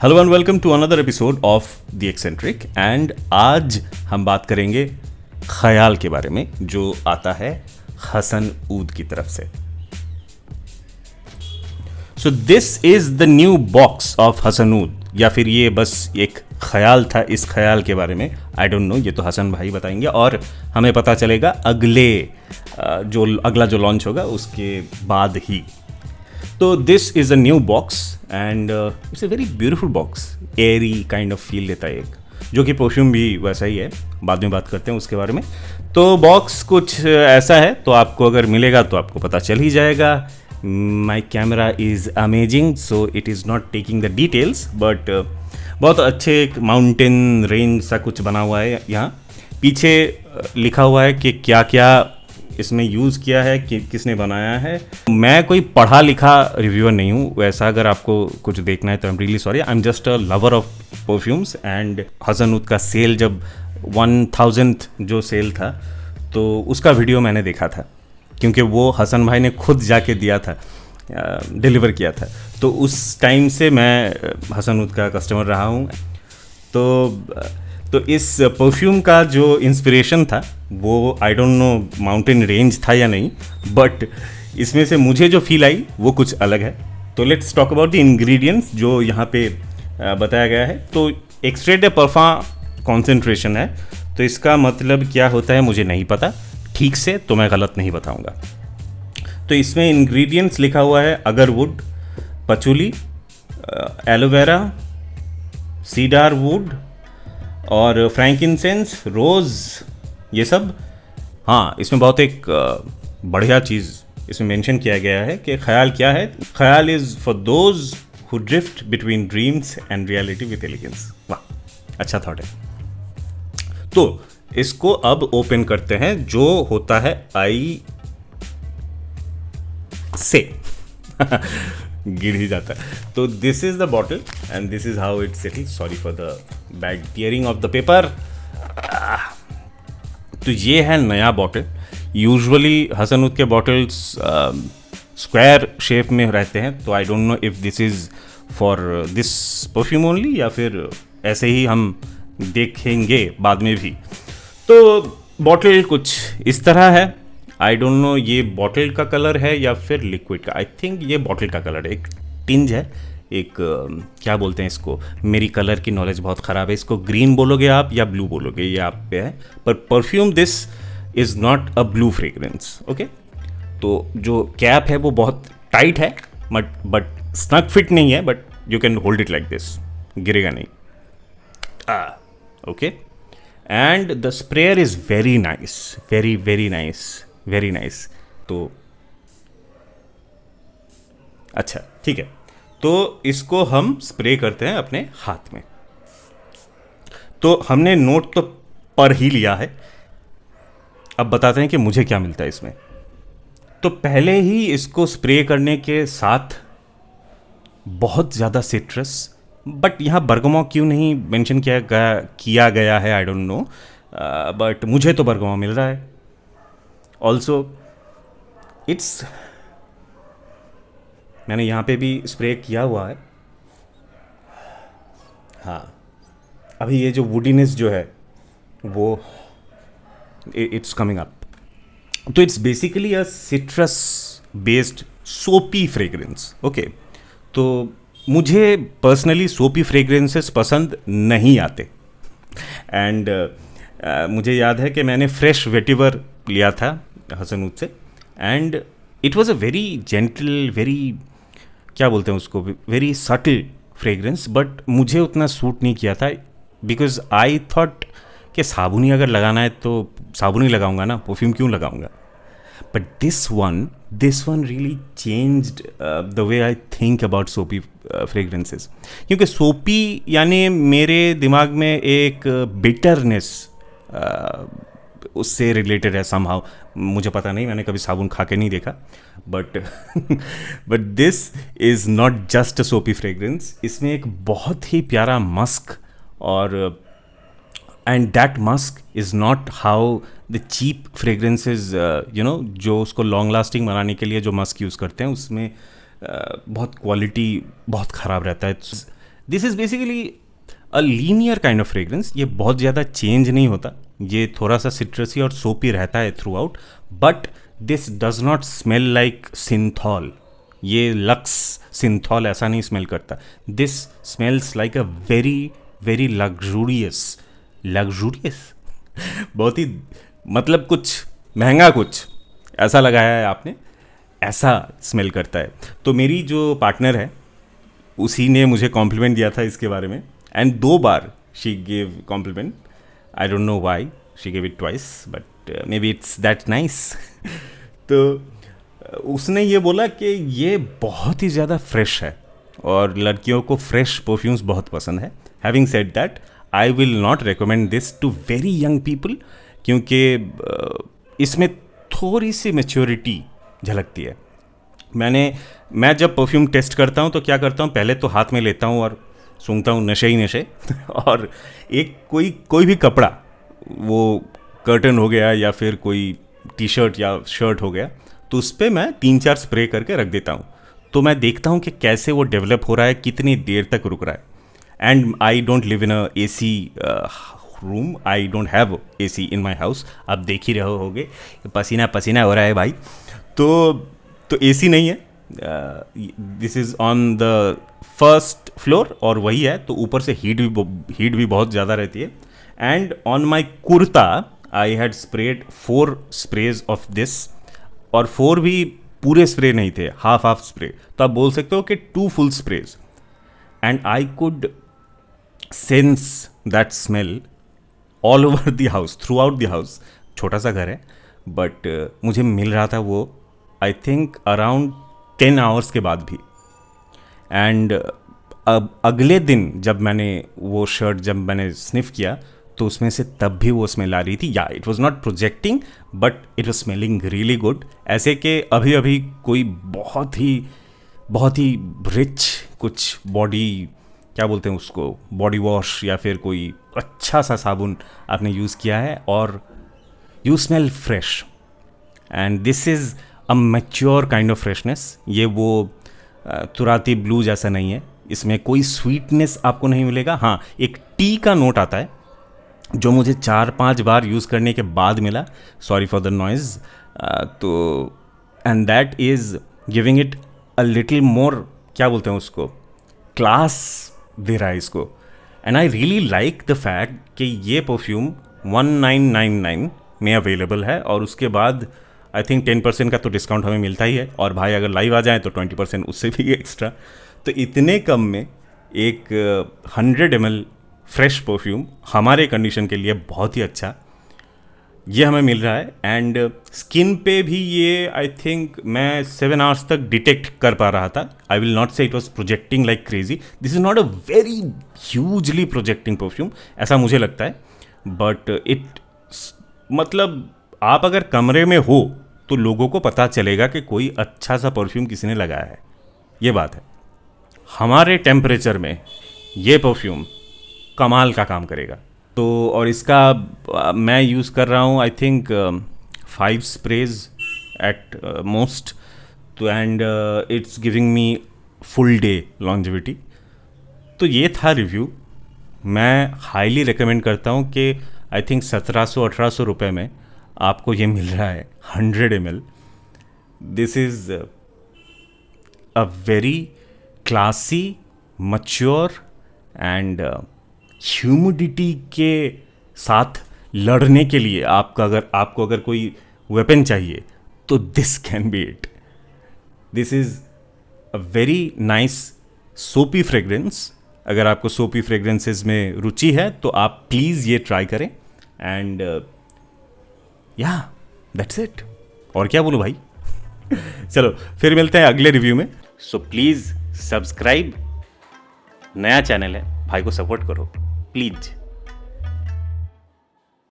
Hello and welcome to another episode of the eccentric. And आज हम बात करेंगे ख्याल के बारे में जो आता है हसन ऊद की तरफ से। So this is the new box of Hasan Oud, या फिर ये बस एक ख्याल था इस ख्याल के बारे में, आई डोंट नो, ये तो हसन भाई बताएंगे और हमें पता चलेगा अगला जो लॉन्च होगा उसके बाद ही। तो this is a new box and it's a very beautiful box, Airy kind of feel देता है एक, जो कि परफ्यूम भी वैसा ही है, बाद में बात करते हैं उसके बारे में। तो बॉक्स कुछ ऐसा है, तो आपको अगर मिलेगा तो आपको पता चल ही जाएगा। My camera is amazing so it is not taking the details, but बहुत अच्छे एक माउंटेन रेंज सा कुछ बना हुआ है। यहाँ पीछे लिखा हुआ है कि क्या क्या इसमें यूज़ किया है, कि किसने बनाया है। मैं कोई पढ़ा लिखा रिव्यूअर नहीं हूँ, वैसा अगर आपको कुछ देखना है तो I am really sorry. I am just a lover of perfumes. And Hasan Oud का सेल जब 1000th जो सेल था तो उसका वीडियो मैंने देखा था, क्योंकि वो हसन भाई ने खुद जाके दिया था, डिलीवर किया था। तो उस टाइम से मैं हसन ऊद का कस्टमर रहा हूँ। तो इस परफ्यूम का जो इंस्पिरेशन था वो आई डोंट नो माउंटेन रेंज था या नहीं, बट इसमें से मुझे जो फील आई वो कुछ अलग है। तो let's talk about the ingredients जो यहाँ पे बताया गया है। तो एक्सट्रैक्ट दे परफॉर्म कॉन्सेंट्रेशन है, तो इसका मतलब क्या होता है मुझे नहीं पता ठीक से, तो मैं गलत नहीं बताऊँगा। तो इसमें इंग्रेडिएंट्स लिखा हुआ है अगरवुड, पचूली, एलोवेरा, सीडार वुड और फ्रैंकिनसेंस, रोज़, ये सब। हाँ, इसमें बहुत एक बढ़िया चीज़ इसमें मेंशन किया गया है कि ख्याल क्या है। Khayal is for those who drift between dreams and reality with elegance. वाह, अच्छा थॉट है। तो इसको अब ओपन करते हैं, जो होता है आई से गिर ही जाता है। तो this is the bottle and this is how it settle. Sorry for the bad tearing of the paper. तो ये है नया बॉटल। यूजुअली हसन ऊद के बॉटल्स स्क्वायर शेप में रहते हैं, तो आई don't know if this is for this perfume only या फिर ऐसे ही हम देखेंगे बाद में भी। तो बॉटल कुछ इस तरह है। आई डोंट नो ये बॉटल का कलर है या फिर लिक्विड का। आई थिंक ये बॉटल का कलर है। एक टिंज है, एक क्या बोलते हैं इसको, मेरी कलर की नॉलेज बहुत ख़राब है, इसको ग्रीन बोलोगे आप या ब्लू बोलोगे, ये आप पे है। पर perfume this is not a blue fragrance, okay. तो जो कैप है वो बहुत टाइट है, बट स्नग फिट नहीं है, but you can hold it like this, गिरेगा नहीं। Okay. And the sprayer is very nice, very very nice, very nice. तो अच्छा ठीक है, तो इसको हम स्प्रे करते हैं अपने हाथ में। तो हमने नोट तो पढ़ ही लिया है, अब बताते हैं कि मुझे क्या मिलता है इसमें। तो पहले ही इसको स्प्रे करने के साथ बहुत ज़्यादा सिट्रस, बट यहाँ बर्गमो क्यों नहीं मेंशन किया गया है आई डोंट नो, बट मुझे तो बर्गमो मिल रहा है। ऑल्सो इट्स, मैंने यहाँ पे भी स्प्रे किया हुआ है। हाँ, अभी ये जो वुडीनेस जो है वो इट्स कमिंग अप। तो it's basically a citrus based सोपी फ्रेग्रेंस, ओके। तो मुझे पर्सनली सोपी फ्रेग्रेंसेस पसंद नहीं आते। एंड मुझे याद है कि मैंने फ्रेश वेटिवर लिया था हसन ऊद से, and it was a very gentle, very क्या बोलते हैं उसको, वेरी सटल फ्रेग्रेंस, बट मुझे उतना सूट नहीं किया था, बिकॉज आई थॉट कि साबुन ही अगर लगाना है तो साबुन ही लगाऊंगा ना, परफ्यूम क्यों लगाऊंगा। But this one really changed the way I think about सोपी फ्रेग्रेंसेस, क्योंकि सोपी यानी मेरे दिमाग में एक बिटरनेस उससे रिलेटेड है समहाउ। मुझे पता नहीं, मैंने कभी साबुन खा के नहीं देखा, but this is not just a soapy fragrance. इसमें एक बहुत ही प्यारा मस्क, और and that musk is not how the cheap fragrances, you know, जो उसको लॉन्ग लास्टिंग बनाने के लिए जो मस्क यूज़ करते हैं उसमें बहुत क्वालिटी बहुत ख़राब रहता है। This is basically a linear kind of fragrance. ये बहुत ज़्यादा चेंज नहीं होता, ये थोड़ा सा सिट्रसी और सोपी रहता है throughout, but this does not smell like Cinthol. ये लक्स सिंथॉल ऐसा नहीं स्मेल करता. This smells like a very very luxurious बहुत ही मतलब कुछ महंगा कुछ ऐसा लगाया है आपने, ऐसा स्मेल करता है. तो मेरी जो पार्टनर है उसी ने मुझे कॉम्प्लीमेंट दिया था इसके बारे में, एंड 2 बार she gave compliment. I don't know why she gave it twice, but maybe it's that nice. तो उसने ये बोला कि ये बहुत ही ज़्यादा फ्रेश है और लड़कियों को फ्रेश परफ्यूम्स बहुत पसंद है. Having said that, I will not recommend this to very young people, क्योंकि इसमें थोड़ी सी मेच्योरिटी झलकती है. मैं जब परफ्यूम टेस्ट करता हूँ तो क्या करता हूँ, पहले तो हाथ में लेता हूँ और सूंघता हूँ नशे ही नशे और एक कोई भी कपड़ा, वो कर्टन हो गया या फिर कोई टी शर्ट या शर्ट हो गया, तो उस पर मैं 3-4 स्प्रे करके रख देता हूँ. तो मैं देखता हूँ कि कैसे वो डेवलप हो रहा है, कितनी देर तक रुक रहा है. And I don't live in a AC room, I don't have AC in my house. आप देख ही रहे होगे पसीना पसीना हो रहा है भाई. तो AC नहीं है. This is on the first floor और वही है, तो ऊपर से हीट भी बहुत ज़्यादा रहती है. And on my kurta I had spread 4 sprays of this, और 4 भी पूरे स्प्रे नहीं थे, हाफ स्प्रे. तो आप बोल सकते हो कि 2 full sprays. And I could sense that smell all over the house, through out the house. छोटा सा घर है, बट मुझे मिल रहा था वो आई थिंक अराउंड 10 आवर्स के बाद भी. एंड अब अगले दिन जब मैंने स्निफ किया तो उसमें से तब भी वो स्मेल आ रही थी. या it was not projecting but it was smelling really good. ऐसे कि अभी कोई बहुत ही रिच कुछ बॉडी, क्या बोलते हैं उसको, बॉडी वॉश या फिर कोई अच्छा सा साबुन आपने यूज़ किया है और you smell fresh. And this is a mature kind of freshness. ये वो तुराती ब्लू जैसा नहीं है, इसमें कोई स्वीटनेस आपको नहीं मिलेगा. हाँ, एक टी का नोट आता है जो मुझे 4-5 बार यूज़ करने के बाद मिला. Sorry for the noise. तो and that is giving it a little more, क्या बोलते हैं उसको, क्लास दे रहा है इसको. And I really like the fact कि ये परफ्यूम 1999 में अवेलेबल है, और उसके बाद आई थिंक 10% का तो डिस्काउंट हमें मिलता ही है, और भाई अगर लाइव आ जाए तो 20% उससे भी एक्स्ट्रा. तो इतने कम में एक 100 ml फ्रेश परफ्यूम हमारे कंडीशन के लिए बहुत ही अच्छा ये हमें मिल रहा है. एंड स्किन पे भी ये आई थिंक मैं 7 आवर्स तक डिटेक्ट कर पा रहा था. आई विल नॉट से it was projecting like crazy. This is not a very hugely projecting perfume, ऐसा मुझे लगता है. बट इट मतलब आप अगर कमरे में हो तो लोगों को पता चलेगा कि कोई अच्छा सा परफ्यूम किसी ने लगाया है. ये बात है. हमारे टेम्परेचर में ये परफ्यूम कमाल का काम करेगा. तो और इसका मैं यूज़ कर रहा हूँ I think 5 sprays at most. तो and it's giving me full day longevity. तो ये था रिव्यू. मैं हाईली रिकमेंड करता हूँ कि आई थिंक 1700-1800 रुपये में आपको ये मिल रहा है 100 ml. This is a very classy, mature and humidity के साथ लड़ने के लिए आपको अगर कोई वेपन चाहिए तो this can be it. This is a very nice सोपी फ्रेग्रेंस. अगर आपको सोपी फ्रेग्रेंसेस में रुचि है तो आप प्लीज़ ये ट्राई करें. एंड या दैट्स इट. और क्या बोलूँ भाई. चलो फिर मिलते हैं अगले रिव्यू में. So please subscribe. नया चैनल है, भाई को सपोर्ट करो प्लीज़.